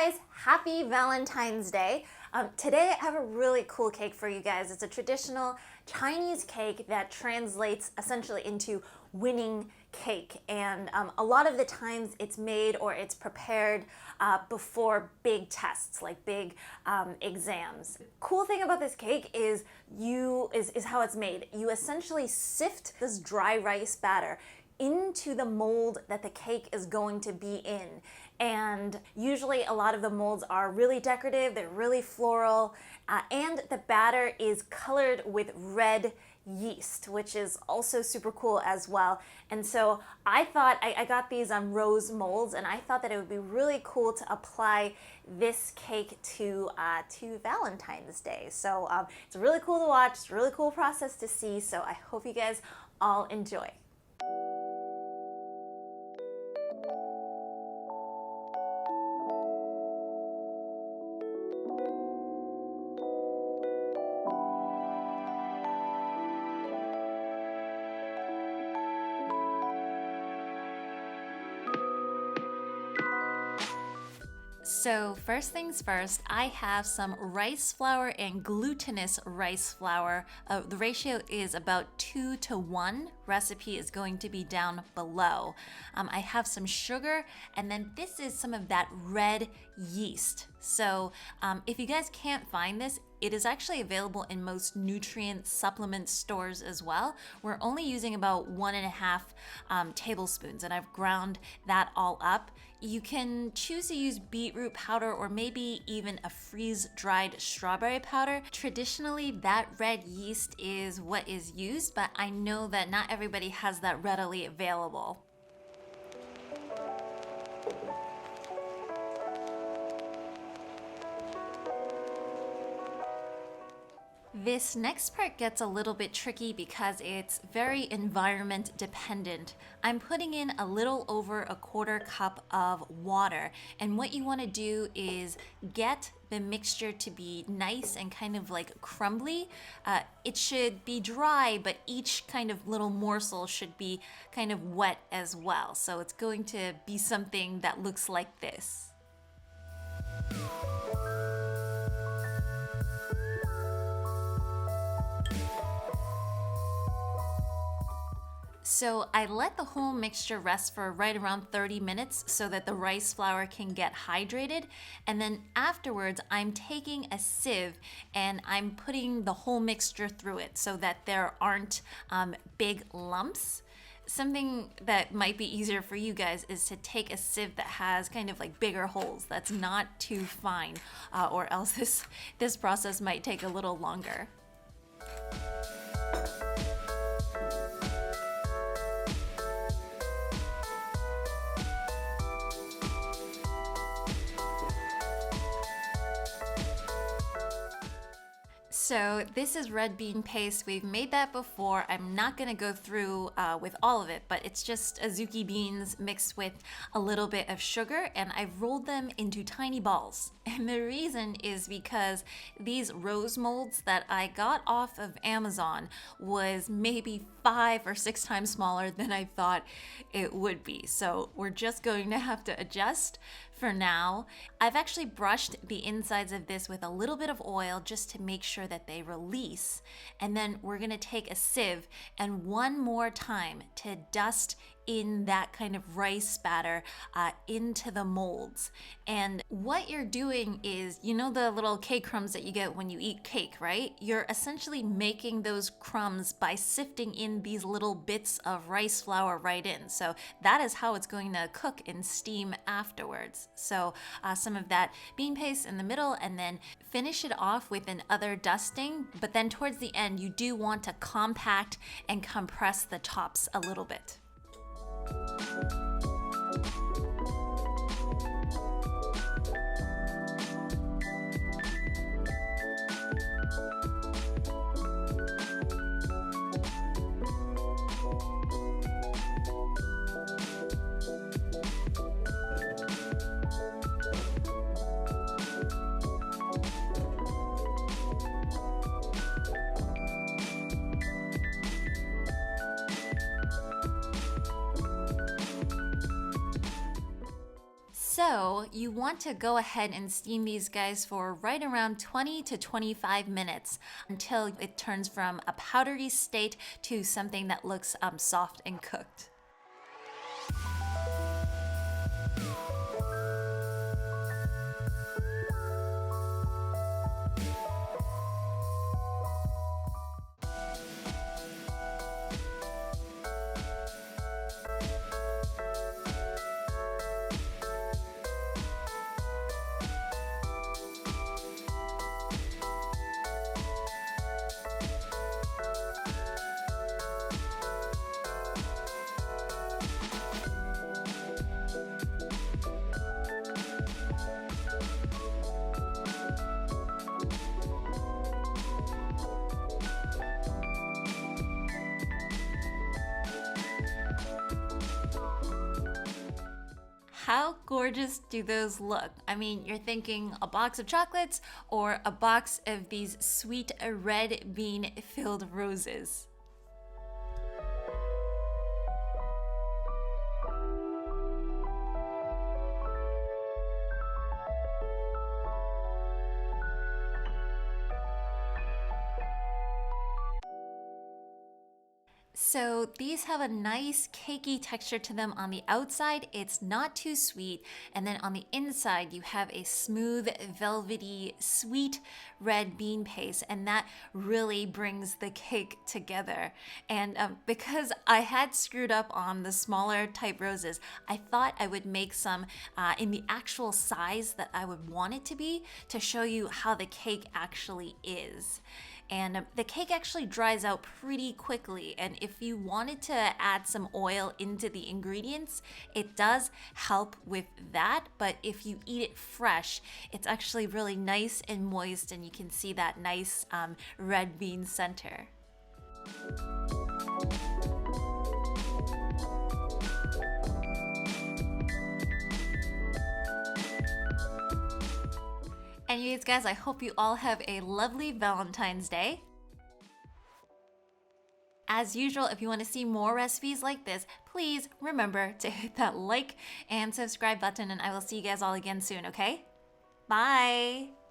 guys, happy Valentine's Day. Today I have a really cool cake for you guys. It's a traditional Chinese cake that translates essentially into winning cake, and a lot of the times it's made or it's prepared before big tests, like big exams. Cool thing about this cake is how it's made. You essentially sift this dry rice batter into the mold that the cake is going to be in. And usually a lot of the molds are really decorative, they're really floral, and the batter is colored with red yeast, which is also super cool as well. And so I thought, I got these rose molds, and I thought that it would be really cool to apply this cake to Valentine's Day. So it's really cool to watch, it's a really cool process to see, so I hope you guys all enjoy. So first things first, I have some rice flour and glutinous rice flour. The ratio is about 2 to 1. Recipe is going to be down below. I have some sugar, and then this is some of that red yeast. So if you guys can't find this, it is actually available in most nutrient supplement stores as well. We're only using about 1.5 tablespoons, and I've ground that all up. You can choose to use beetroot powder or maybe even a freeze-dried strawberry powder. Traditionally, that red yeast is what is used, but I know that not everybody has that readily available. This next part gets a little bit tricky because it's very environment dependent. I'm putting in a little over 1/4 cup of water, and what you want to do is get the mixture to be nice and kind of like crumbly. It should be dry, but each kind of little morsel should be kind of wet as well. So it's going to be something that looks like this. So I let the whole mixture rest for right around 30 minutes so that the rice flour can get hydrated. And then afterwards, I'm taking a sieve and I'm putting the whole mixture through it so that there aren't big lumps. Something that might be easier for you guys is to take a sieve that has kind of like bigger holes, that's not too fine, or else this process might take a little longer. So this is red bean paste. We've made that before. I'm not gonna go through with all of it, but it's just azuki beans mixed with a little bit of sugar, and I've rolled them into tiny balls. And the reason is because these rose molds that I got off of Amazon was maybe 5 or 6 times smaller than I thought it would be. So we're just going to have to adjust for now. I've actually brushed the insides of this with a little bit of oil just to make sure that they release. And then we're gonna take a sieve and one more time to dust in that kind of rice batter into the molds. And what you're doing is, you know the little cake crumbs that you get when you eat cake, right? You're essentially making those crumbs by sifting in these little bits of rice flour right in. So that is how it's going to cook and steam afterwards. So some of that bean paste in the middle, and then finish it off with another dusting. But then towards the end, you do want to compact and compress the tops a little bit. So you want to go ahead and steam these guys for right around 20 to 25 minutes until it turns from a powdery state to something that looks soft and cooked. How gorgeous do those look? I mean, you're thinking a box of chocolates or a box of these sweet red bean filled roses. So these have a nice cakey texture to them on the outside. It's not too sweet. And then on the inside, you have a smooth, velvety, sweet red bean paste. And that really brings the cake together. And because I had screwed up on the smaller type roses, I thought I would make some in the actual size that I would want it to be to show you how the cake actually is. And the cake actually dries out pretty quickly, and if you wanted to add some oil into the ingredients, it does help with that, but if you eat it fresh, it's actually really nice and moist, and you can see that nice red bean center. Anyways, guys, I hope you all have a lovely Valentine's Day. As usual, if you want to see more recipes like this, please remember to hit that like and subscribe button, and I will see you guys all again soon, okay? Bye!